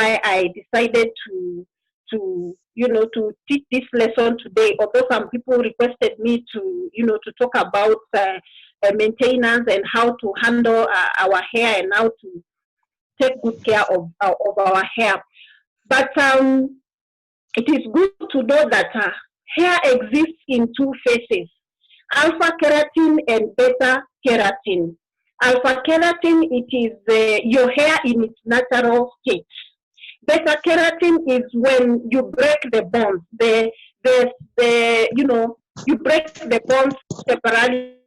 why I decided to teach this lesson today. Although some people requested me to talk about maintenance and how to handle our hair and how to take good care of our hair. But it is good to know that hair exists in two phases: alpha keratin and beta keratin. Alpha keratin, it is your hair in its natural state. Beta keratin is when you break the bonds. You break the bonds temporarily,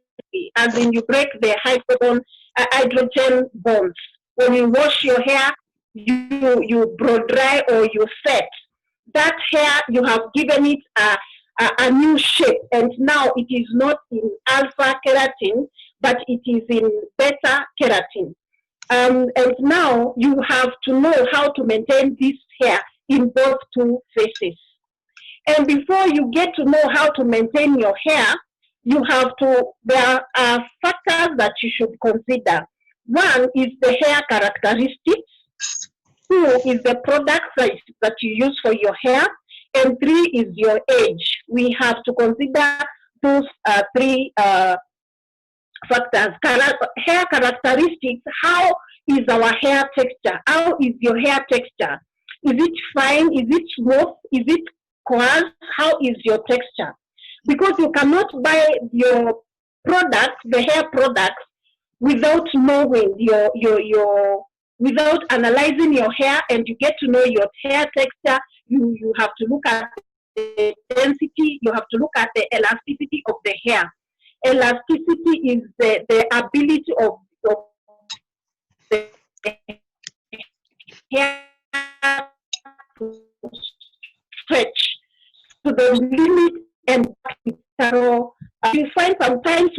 as in you break the hydrogen bonds. When you wash your hair, you blow dry or you set. That hair, you have given it a new shape, and now it is not in alpha keratin, but it is in beta keratin. And now you have to know how to maintain this hair in both two phases. And before you get to know how to maintain your hair, there are factors that you should consider. One is the hair characteristics. Two is the product size that you use for your hair. And three is your age. We have to consider those three factors. Hair characteristics: how is our hair texture? How is your hair texture? Is it fine? Is it smooth? Is it coarse? How is your texture? Because you cannot buy your products, the hair products, without knowing without analyzing your hair, and you get to know your hair texture. You have to look at the density. You have to look at the elasticity of the hair. Elasticity is the ability of the hair to stretch to the limit and you find sometimes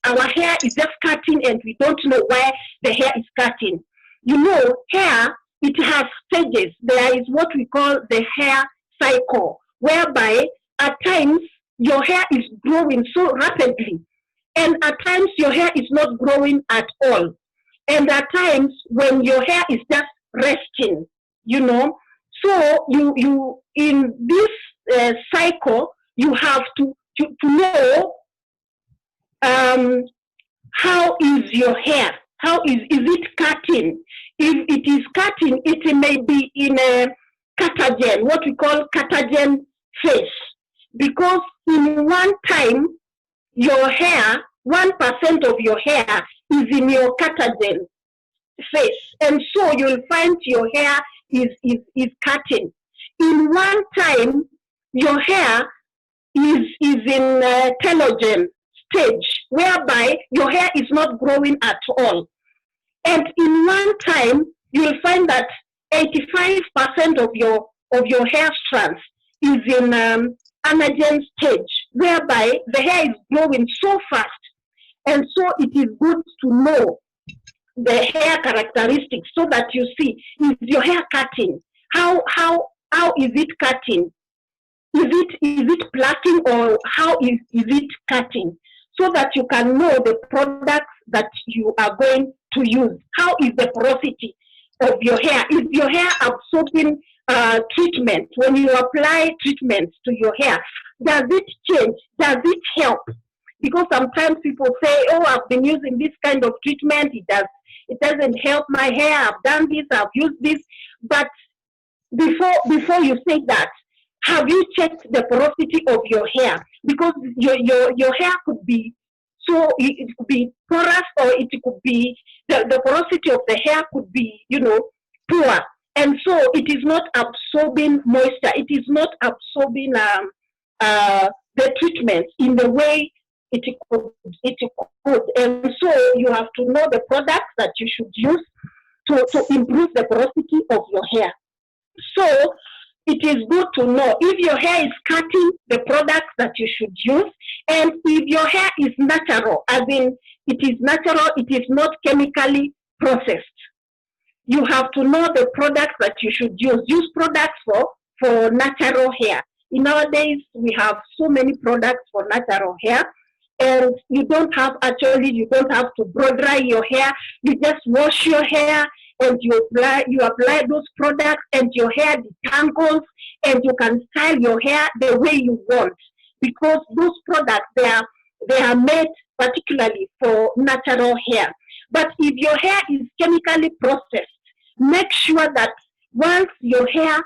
our hair is just cutting and we don't know why the hair is cutting. Hair, it has stages. There is what we call the hair cycle, whereby at times your hair is growing so rapidly, and at times your hair is not growing at all. And at times when your hair is just resting, So you in this cycle, you have to know how is your hair? How is it cutting? If it is cutting, it may be in a catagen, what we call catagen phase. Because in one time, your hair, 1% of your hair is in your catagen phase. And so you'll find your hair is cutting. In one time, your hair is in telogen stage, whereby your hair is not growing at all. And in one time, you'll find that 85% of your hair strands is in anagen stage, whereby the hair is growing so fast. And so it is good to know the hair characteristics so that you see, is your hair cutting? How is it cutting? Is it plaiting, or how is it cutting? So that you can know the products that you are going to use. How is the porosity of your hair? Is your hair absorbing treatment? When you apply treatments to your hair, does it change? Does it help? Because sometimes people say, oh, I've been using this kind of treatment. It doesn't help my hair. I've done this. I've used this. But before you say that, have you checked the porosity of your hair? Because your hair could be it could be porous, or it could be the porosity of the hair could be poor, and so it is not absorbing moisture. It is not absorbing the treatment in the way it could. And so you have to know the products that you should use to improve the porosity of your hair. So it is good to know if your hair is cutting, the products that you should use, and if your hair is natural, as in it is natural, it is not chemically processed. You have to know the products that you should use. Use products for natural hair. In nowadays, we have so many products for natural hair, and you don't have to blow dry your hair. You just wash your hair and you apply those products, and your hair detangles, and you can style your hair the way you want, because those products, they are made particularly for natural hair. But if your hair is chemically processed, make sure that once your hair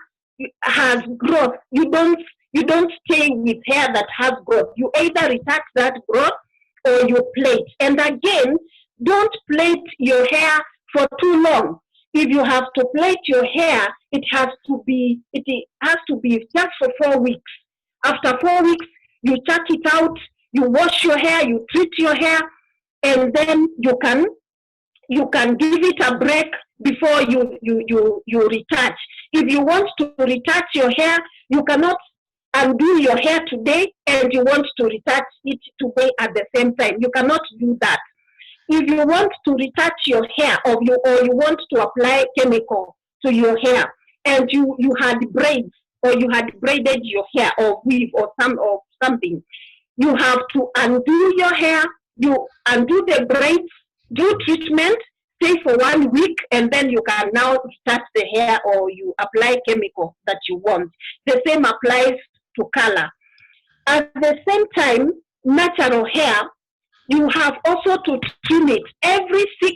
has growth, you don't stay with hair that has growth. You either retouch that growth or you plait. And again, don't plait your hair for too long. If you have to plait your hair, it has to be just for 4 weeks. After 4 weeks, you chuck it out, you wash your hair, you treat your hair, and then you can give it a break before you retouch. If you want to retouch your hair, you cannot undo your hair today and you want to retouch it today at the same time. You cannot do that. If you want to retouch your hair, or you want to apply chemical to your hair, and you had braids, or you had braided your hair or weave or something, you have to undo your hair, you undo the braids, do treatment, stay for 1 week, and then you can now touch the hair, or you apply chemical that you want. The same applies to color. At the same time, natural hair, you have also to trim it every 6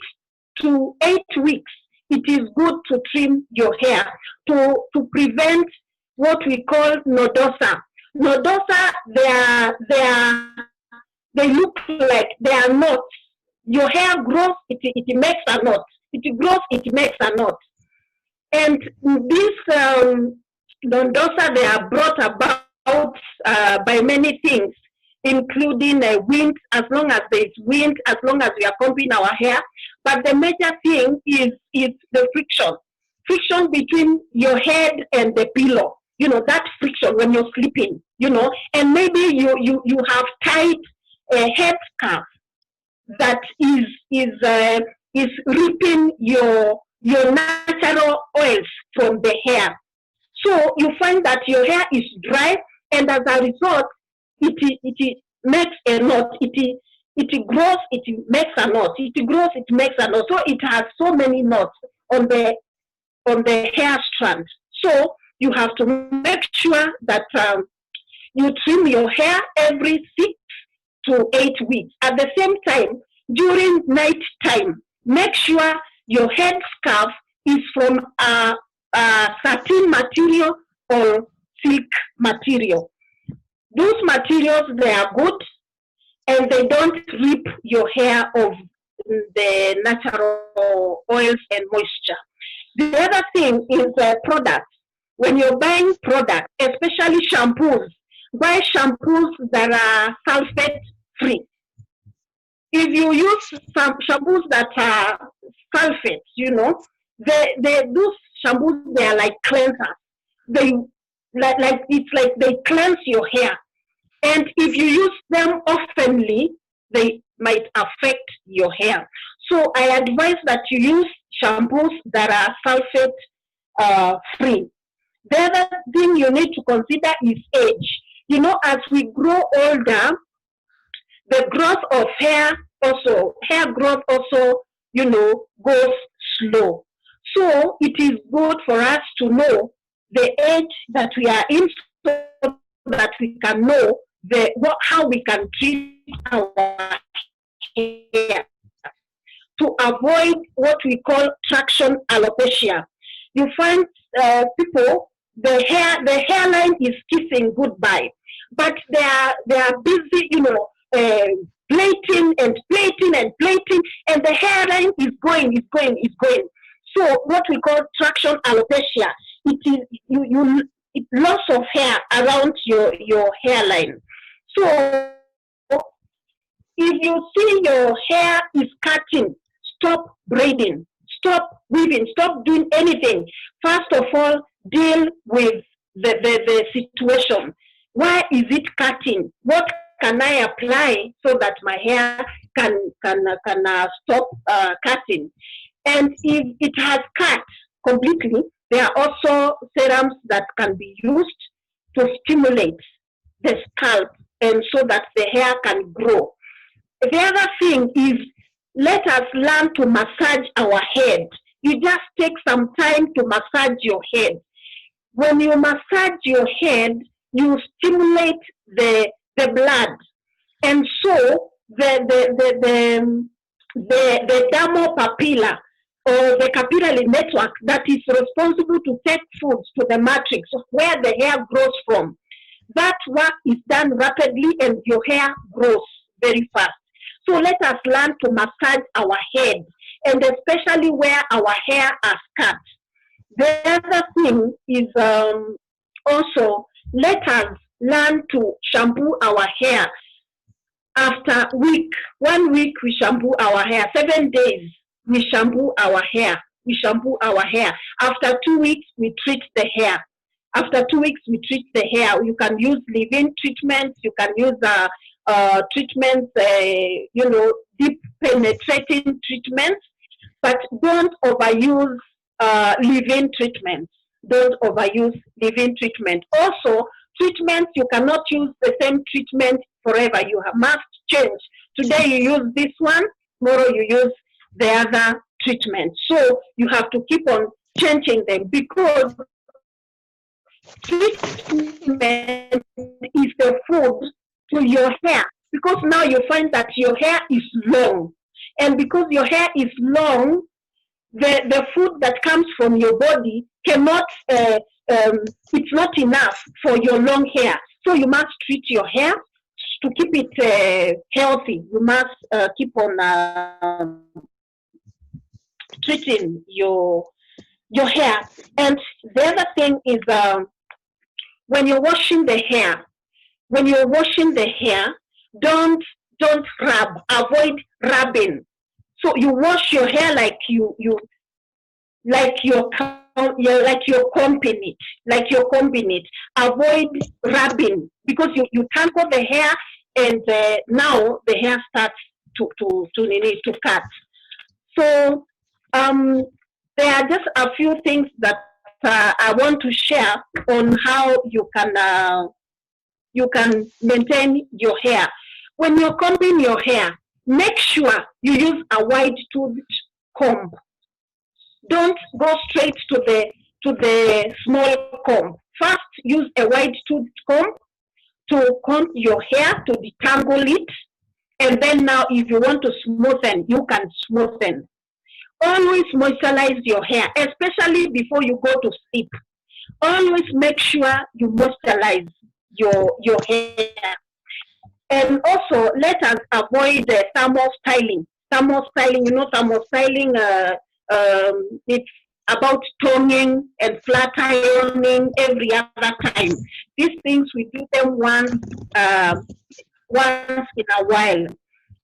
to 8 weeks. It is good to trim your hair to prevent what we call nodosa. Nodosa, they look like they are knots. Your hair grows, it makes a knot. It grows, it makes a knot. And this nodosa, they are brought about by many things, including wind, as long as there is wind, as long as we are combing our hair. But the major thing is the friction between your head and the pillow. That friction when you're sleeping, and maybe you have tied a head scarf that is ripping your natural oils from the hair. So you find that your hair is dry, and as a result, it makes a knot. It grows, it makes a knot. It grows, it makes a knot. So it has so many knots on the hair strand. So you have to make sure that you trim your hair every 6 to 8 weeks. At the same time, during night time, make sure your head scarf is from a satin material or silk material. Those materials, they are good, and they don't rip your hair of the natural oils and moisture. The other thing is products. When you're buying products, especially shampoos, buy shampoos that are sulfate-free. If you use some shampoos that are sulfates, those shampoos, they are like cleansers. It's like they cleanse your hair. And if you use them oftenly, they might affect your hair. So I advise that you use shampoos that are sulfate-free. The other thing you need to consider is age. As we grow older, the growth of hair growth also, goes slow. So it is good for us to know the age that we are in, so that we can know how we can treat our hair to avoid what we call traction alopecia. You find people, the hairline is kissing goodbye, but they are busy, plating and plating and plating, and the hairline is going. So what we call traction alopecia, it is loss of hair around your hairline. So if you see your hair is cutting, stop braiding, stop weaving, stop doing anything. First of all, deal with the situation. Why is it cutting? What can I apply so that my hair can stop cutting? And if it has cut completely, there are also serums that can be used to stimulate the scalp, and so that the hair can grow. The other thing is, let us learn to massage our head You just take some time to massage your head. When you massage your head, you stimulate the blood, and so the dermal papilla, or the capillary network that is responsible to take food to the matrix where the hair grows from, that work is done rapidly and your hair grows very fast. So let us learn to massage our head, and especially where our hair are cut. The other thing is also, let us learn to shampoo our hair. After 1 week we shampoo our hair. 7 days we shampoo our hair. After 2 weeks we treat the hair. You can use leave-in treatments. You can use treatments, deep penetrating treatments, but don't overuse leave-in treatments. Also, treatments, you cannot use the same treatment forever. You must change. Today you use this one, tomorrow you use the other treatment. So you have to keep on changing them, because treatment is the food to your hair. Because now you find that your hair is long, and because your hair is long, the food that comes from your body cannot, it's not enough for your long hair. So you must treat your hair to keep it healthy. You must keep on treating your hair. And the other thing is, when you're washing the hair, don't rub. Avoid rubbing. So you wash your hair like you're combing it. Avoid rubbing, because you tangle the hair, and now the hair starts to cut. So there are just a few things that I want to share on how you can maintain your hair. When you're combing your hair, make sure you use a wide-toothed comb. Don't go straight to the small comb. First, use a wide-toothed comb to comb your hair, to detangle it, and then now if you want to smoothen, you can smoothen. Always moisturize your hair, especially before you go to sleep. Always make sure you moisturize your hair. And also, let us avoid thermal styling. Thermal styling, it's about toning and flat ironing every other time. These things, we do them once in a while.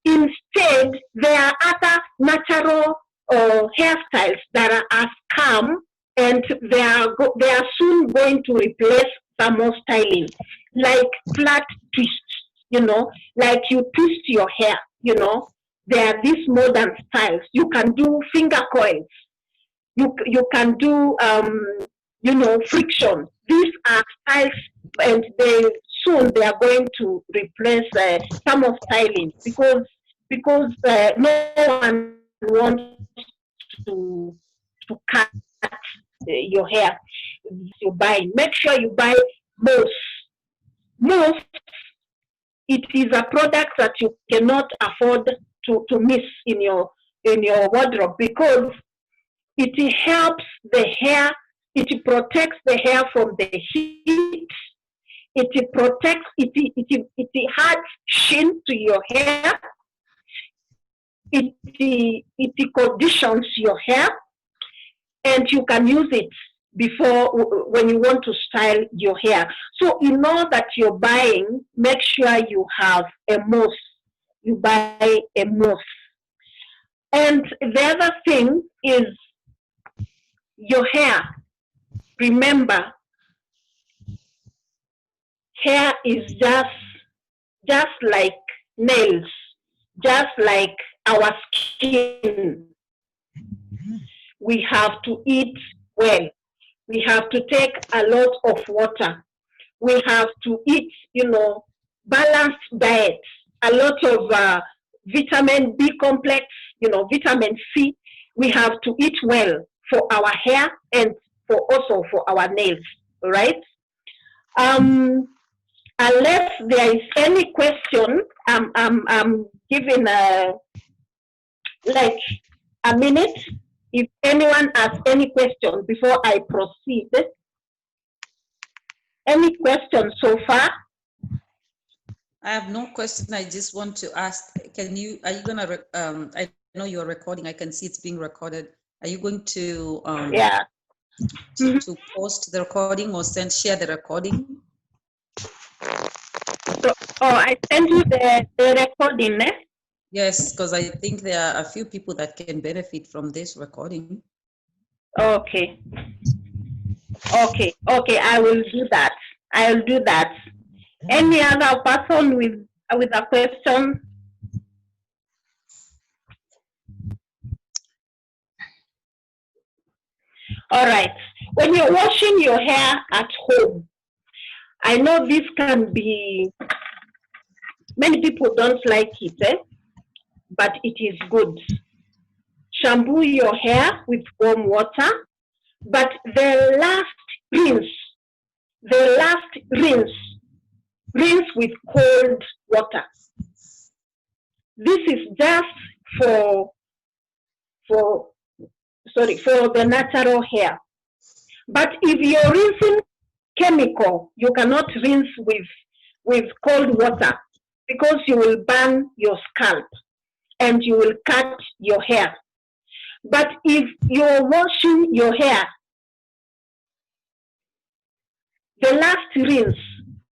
Instead, there are other natural hairstyles that are calm, and they are soon going to replace thermal styling, like flat twists. Like you twist your hair. There are these modern styles. You can do finger coils. You can do friction. These are styles, and soon they are going to replace thermal styling, because no one wants to cut your hair. Make sure you buy mousse. Mousse, it is a product that you cannot afford to miss in your wardrobe, because it helps the hair. It protects the hair from the heat. It protects. It adds sheen to your hair. It conditions your hair, and you can use it when you want to style your hair. So in all that you're buying, make sure you have a mousse. You buy a mousse. And the other thing is your hair. Remember, hair is just like nails, just like our skin. We have to eat well. We have to take a lot of water. We have to eat, balanced diet, a lot of vitamin B complex, vitamin C. we have to eat well for our hair and also for our nails, right? Unless there is any question, I'm giving like a minute if anyone has any question before I proceed. Any questions so far? I have no question. I just want to ask, are you gonna, I know you're recording, I can see it's being recorded. Are you going to, Yeah. to post the recording or share the recording? So, I sent you the recording, eh? Yes, because I think there are a few people that can benefit from this recording. Okay. Okay, I will do that. I'll do that. Any other person with a question? All right. When you're washing your hair at home, I know this can be, many people don't like it, but it is good. Shampoo your hair with warm water, but the last rinse with cold water. This is just for the natural hair. But if you're rinsing chemical, you cannot rinse with cold water because you will burn your scalp and you will cut your hair. But if you're washing your hair, the last rinse,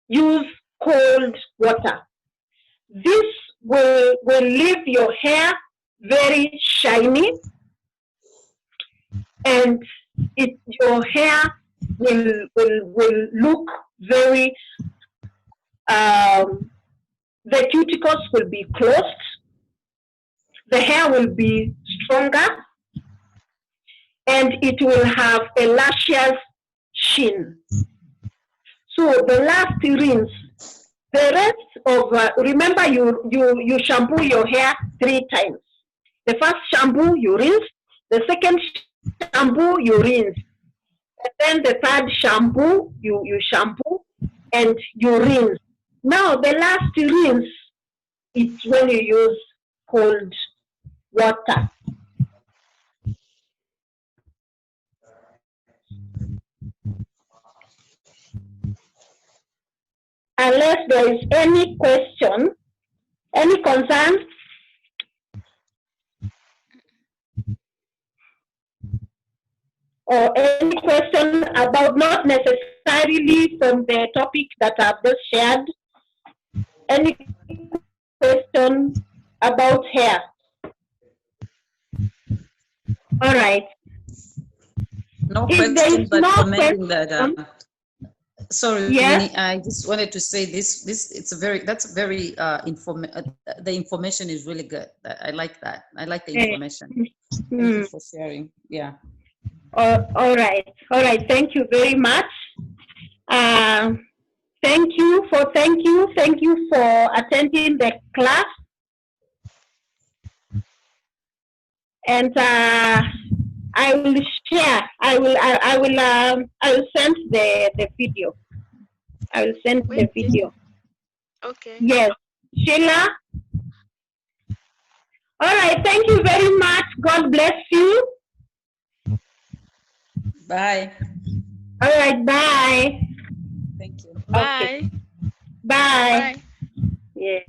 use cold water. This will leave your hair very shiny, and your hair will look very, the cuticles will be closed, the hair will be stronger, and it will have a luscious sheen. So the last rinse, the rest of, remember you shampoo your hair 3 times. The first shampoo you rinse, the second shampoo you rinse, and then the third shampoo you shampoo and you rinse. Now the last rinse, it's when you use cold water. Unless there is any question, any concern? Or any question about, not necessarily from the topic that I've just shared, any question about hair? All right. No If question, there is but no commenting question, that, sorry, yes. Winnie, I just wanted to say this, the information is really good. I like that. I like the information. Thank you for sharing. Yeah. All right. Thank you very much. Thank you for attending the class. And I will share. I will send the video. I will send the video. Okay. Yes, Sheila. All right. Thank you very much. God bless you. Bye. All right. Bye. Thank you. Bye. Okay. Bye. Bye. Yeah.